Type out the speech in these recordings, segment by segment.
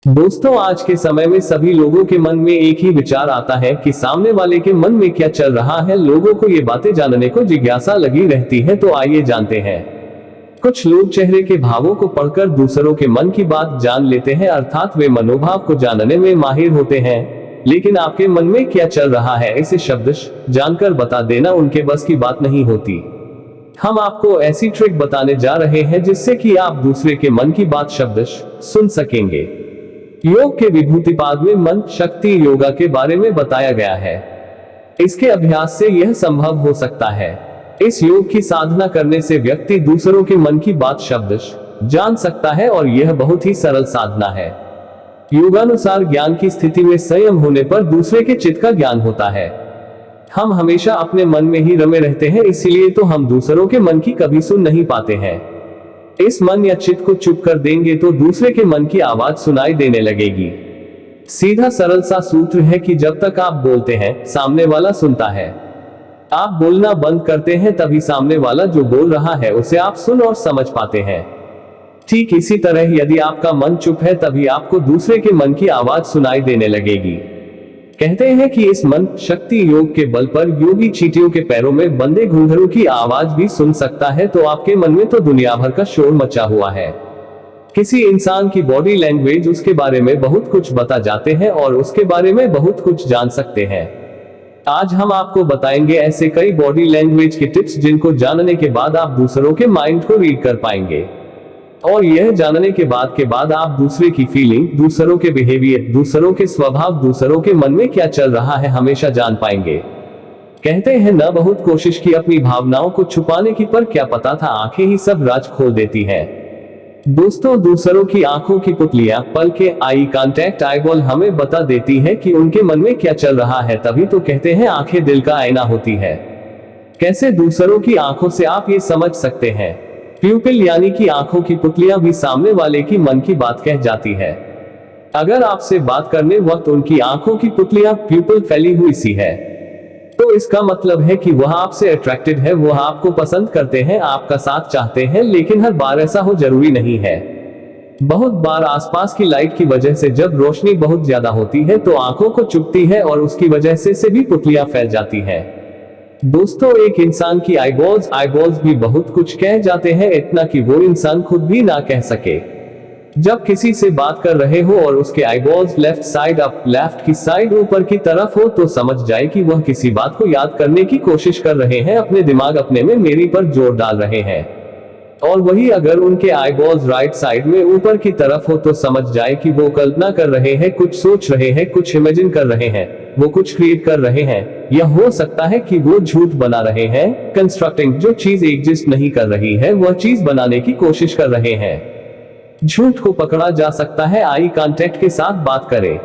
दोस्तों, आज के समय में सभी लोगों के मन में एक ही विचार आता है कि सामने वाले के मन में क्या चल रहा है। लोगों को ये बातें जानने को जिज्ञासा लगी रहती है। तो आइए जानते हैं। कुछ लोग चेहरे के भावों को पढ़कर दूसरों के मन की बात जान लेते हैं, अर्थात वे मनोभाव को जानने में माहिर होते हैं। लेकिन आपके मन में क्या चल रहा है, इसे शब्दश जानकर बता देना उनके बस की बात नहीं होती। हम आपको ऐसी ट्रिक बताने जा रहे हैं जिससे कि आप दूसरे के मन की बात शब्दश सुन सकेंगे। योग के विभूतिपाद में मन शक्ति योगा के बारे में बताया गया है। इसके अभ्यास से यह संभव हो सकता है। इस योग की साधना करने से व्यक्ति दूसरों के मन की बात शब्दश जान सकता है और यह बहुत ही सरल साधना है। योगानुसार ज्ञान की स्थिति में संयम होने पर दूसरे के चित्त का ज्ञान होता है। हम हमेशा अपने मन में ही रमे रहते हैं, इसीलिए तो हम दूसरों के मन की कभी सुन नहीं पाते हैं। इस मन या चित्त को चुप कर देंगे तो दूसरे के मन की आवाज सुनाई देने लगेगी। सीधा सरल सा सूत्र है कि जब तक आप बोलते हैं सामने वाला सुनता है। आप बोलना बंद करते हैं तभी सामने वाला जो बोल रहा है उसे आप सुन और समझ पाते हैं। ठीक इसी तरह यदि आपका मन चुप है तभी आपको दूसरे के मन की आवाज सुनाई देने लगेगी। कहते हैं कि इस मन शक्ति योग के बल पर योगी चींटियों के पैरों में बंधे घुंघरू की आवाज भी सुन सकता है। तो आपके मन में तो दुनिया भर का शोर मचा हुआ है। किसी इंसान की बॉडी लैंग्वेज उसके बारे में बहुत कुछ बता जाते हैं और उसके बारे में बहुत कुछ जान सकते हैं। आज हम आपको बताएंगे ऐसे कई बॉडी लैंग्वेज के टिप्स जिनको जानने के बाद आप दूसरों के माइंड को रीड कर पाएंगे। और यह जानने के बाद आप दूसरे की फीलिंग, दूसरों के बिहेवियर, दूसरों के स्वभाव, दूसरों के मन में क्या चल रहा है हमेशा जान पाएंगे। कहते हैं न बहुत कोशिश की अपनी भावनाओं को छुपाने की, पर क्या पता था आंखें ही सब राज खोल देती हैं। दोस्तों, दूसरों की आंखों की पुतलियां, पलकें, आई कांटेक्ट, आईबॉल हमें बता देती है कि उनके मन में क्या चल रहा है। तभी तो कहते हैं आंखें दिल का आईना होती है। कैसे दूसरों की आंखों से आप ये समझ सकते हैं। प्यूपिल यानी कि आंखों की पुतलियां भी सामने वाले की मन की बात कह जाती है। अगर आपसे बात करने वक्त उनकी आंखों की पुतलियां प्यूपिल फैली हुई सी है तो इसका मतलब है कि वह आपसे अट्रैक्टेड है, वह आपको पसंद करते हैं, आपका साथ चाहते हैं। लेकिन हर बार ऐसा हो जरूरी नहीं है। बहुत बार आसपास की लाइट की वजह से जब रोशनी बहुत ज्यादा होती है तो आंखों को चुभती है और उसकी वजह से भी पुतलियां फैल जाती है। दोस्तों, एक इंसान की आईबॉल्स भी बहुत कुछ कह जाते हैं, इतना कि वो इंसान खुद भी ना कह सके। जब किसी से बात कर रहे हो और उसके eyeballs left side up, left की साइड ऊपर की तरफ हो तो समझ जाए कि वह किसी बात को याद करने की कोशिश कर रहे हैं, अपने दिमाग अपने में मेरी पर जोर डाल रहे हैं। और वही अगर उनके आईबॉल्स राइट साइड में ऊपर की तरफ हो तो समझ जाए कि वो कल्पना कर रहे हैं, कुछ सोच रहे हैं, कुछ इमेजिन कर रहे हैं, वो कुछ क्रिएट कर रहे हैं। यह हो सकता है कि वो झूठ बना रहे हैं, कंस्ट्रक्टिंग, जो चीज एग्जिस्ट नहीं कर रही है वह चीज बनाने की कोशिश कर रहे हैं। झूठ को पकड़ा जा सकता है आई कांटेक्ट के साथ बात करें।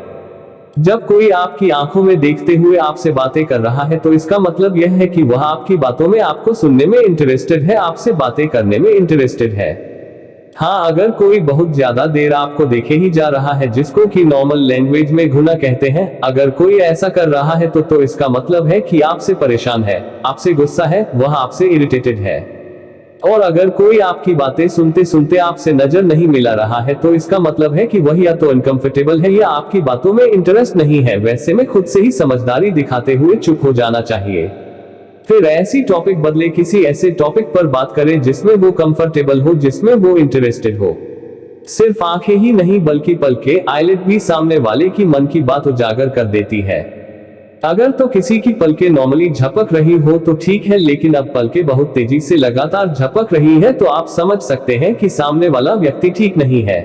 जब कोई आपकी आंखों में देखते हुए आपसे बातें कर रहा है तो इसका मतलब यह है कि वह आपकी बातों में, आपको सुनने में इंटरेस्टेड है, आपसे बातें करने में इंटरेस्टेड है। हाँ, अगर कोई बहुत ज्यादा देर आपको देखे ही जा रहा है, जिसको कि नॉर्मल लैंग्वेज में घुना कहते हैं, अगर कोई ऐसा कर रहा है तो इसका मतलब है कि आपसे परेशान है, आपसे गुस्सा है, वह आपसे इरिटेटेड है। और अगर कोई आपकी बातें सुनते सुनते आपसे नजर नहीं मिला रहा है तो इसका मतलब है कि वह या तो अनकंफर्टेबल है या आपकी बातों में इंटरेस्ट नहीं है। वैसे में खुद से ही समझदारी दिखाते हुए चुप हो जाना चाहिए। फिर ऐसी टॉपिक बदले, किसी ऐसे टॉपिक पर बात करें जिसमें वो कंफर्टेबल हो, जिसमें वो इंटरेस्टेड हो। सिर्फ आंखें ही नहीं बल्कि पलकें, आईलिड भी सामने वाले की मन की बात उजागर कर देती है। अगर तो किसी की पलकें नॉर्मली झपक रही हो तो ठीक है, लेकिन अब पलकें बहुत तेजी से लगातार झपक रही है तो आप समझ सकते हैं कि सामने वाला व्यक्ति ठीक नहीं है,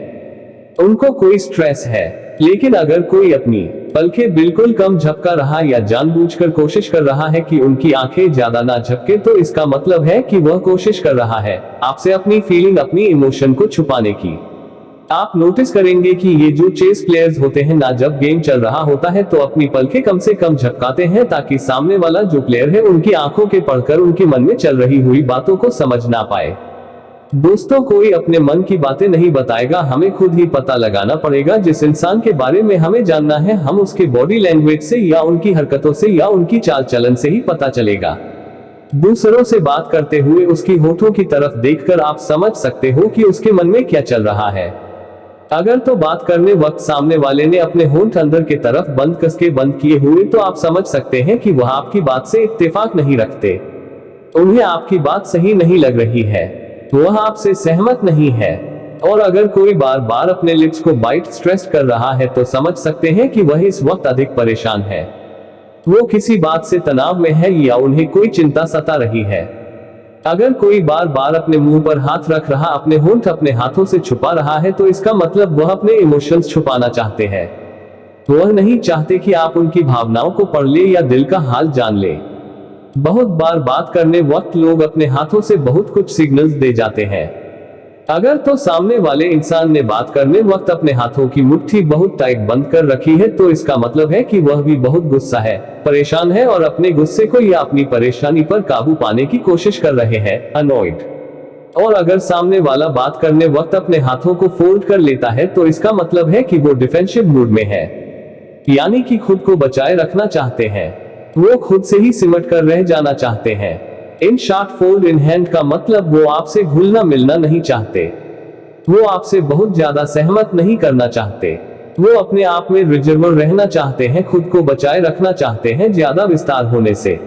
उनको कोई स्ट्रेस है। लेकिन अगर कोई अपनी पलकें बिल्कुल कम झपका रहा या जानबूझकर कोशिश कर रहा है कि उनकी आंखें ज्यादा ना झपके तो इसका मतलब है कि वह कोशिश कर रहा है आपसे अपनी फीलिंग, अपनी इमोशन को छुपाने की। आप नोटिस करेंगे कि ये जो चेस प्लेयर्स होते हैं ना, जब गेम चल रहा होता है तो अपनी पलकें कम से कम झपकाते हैं ताकि सामने वाला जो प्लेयर है उनकी आंखों के पढ़कर उनके मन में चल रही हुई बातों को समझ ना पाए। दोस्तों, कोई अपने मन की बातें नहीं बताएगा, हमें खुद ही पता लगाना पड़ेगा। जिस इंसान के बारे में हमें जानना है, हम उसके बॉडी लैंग्वेज से या उनकी हरकतों से या उनकी चाल चलन से ही पता चलेगा। दूसरों से बात करते हुए उसकी होठों की तरफ देखकर आप समझ सकते हो कि उसके मन में क्या चल रहा है। अगर तो बात करने वक्त सामने वाले ने अपने होंठ अंदर की तरफ बंद कस के बंद किए हुए, तो आप समझ सकते हैं कि वह आपकी बात से इत्तेफाक नहीं रखते, उन्हें आपकी बात सही नहीं लग रही है, वह आपसे सहमत नहीं है। और अगर कोई बार बार अपने लिप्स को बाइट स्ट्रेस कर रहा है, तो समझ सकते हैं कि वह इस वक्त अधिक परेशान है, वो किसी बात से तनाव में है या उन्हें कोई चिंता सता रही है। अगर कोई बार बार अपने मुंह पर हाथ रख रहा, अपने होंठ अपने हाथों से छुपा रहा है, तो इसका मतलब वह अपने इमोशंस छुपाना चाहते हैं, वह नहीं चाहते कि आप उनकी भावनाओं को पढ़ ले या दिल का हाल जान ले। बहुत बार बात करने वक्त लोग अपने हाथों से बहुत कुछ सिग्नल्स दे जाते हैं। अगर तो सामने वाले इंसान ने बात करने वक्त अपने हाथों की मुट्ठी बहुत टाइट बंद कर रखी है, तो इसका मतलब है कि वह भी बहुत गुस्सा है, परेशान है और अपने गुस्से को या अपनी परेशानी पर काबू पाने की कोशिश कर रहे हैं, अनॉयड। और अगर सामने वाला बात करने वक्त अपने हाथों को फोल्ड कर लेता है, तो इसका मतलब है कि वो डिफेंसिव मूड में है, यानी कि खुद को बचाए रखना चाहते हैं, वो खुद से ही सिमट कर रह जाना चाहते हैं। In short, fold in hand का मतलब वो आपसे घुलना मिलना नहीं चाहते, वो आपसे बहुत ज्यादा सहमत नहीं करना चाहते, वो अपने आप में रिजर्व रहना चाहते हैं, खुद को बचाए रखना चाहते हैं ज्यादा विस्तार होने से।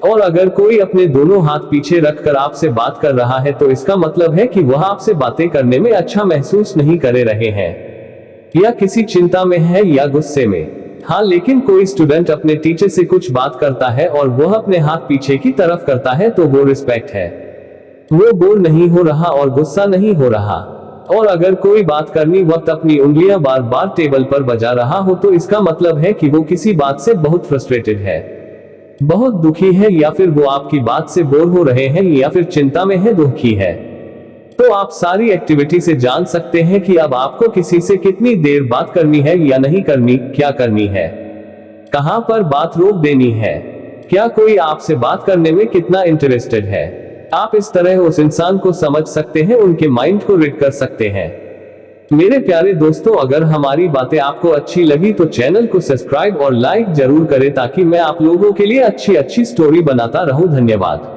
और अगर कोई अपने दोनों हाथ पीछे रखकर आपसे बात कर रहा है, तो इसका मतलब है कि वह आपसे बातें करने में अच्छा महसूस नहीं कर रहे हैं, या किसी चिंता में है या गुस्से में। हाँ, लेकिन कोई स्टूडेंट अपने टीचर से कुछ बात करता है और वह अपने हाथ पीछे की तरफ करता है, तो वो रिस्पेक्ट है, वो बोर नहीं हो रहा और गुस्सा नहीं हो रहा। और अगर कोई बात करनी वक्त अपनी उंगलियां बार बार टेबल पर बजा रहा हो, तो इसका मतलब है कि वो किसी बात से बहुत फ्रस्ट्रेटेड है, बहुत दुखी है, या फिर वो आपकी बात से बोर हो रहे हैं, या फिर चिंता में है, दुखी है। तो आप सारी एक्टिविटी से जान सकते हैं कि अब आपको किसी से कितनी देर बात करनी है या नहीं करनी, क्या करनी है, कहां पर बात रोक देनी है, क्या कोई आपसे बात करने में कितना इंटरेस्टेड है। आप इस तरह उस इंसान को समझ सकते हैं, उनके माइंड को रीड कर सकते हैं। मेरे प्यारे दोस्तों, अगर हमारी बातें आपको अच्छी लगी तो चैनल को सब्सक्राइब और लाइक जरूर करें, ताकि मैं आप लोगों के लिए अच्छी अच्छी स्टोरी बनाता रहूं। धन्यवाद।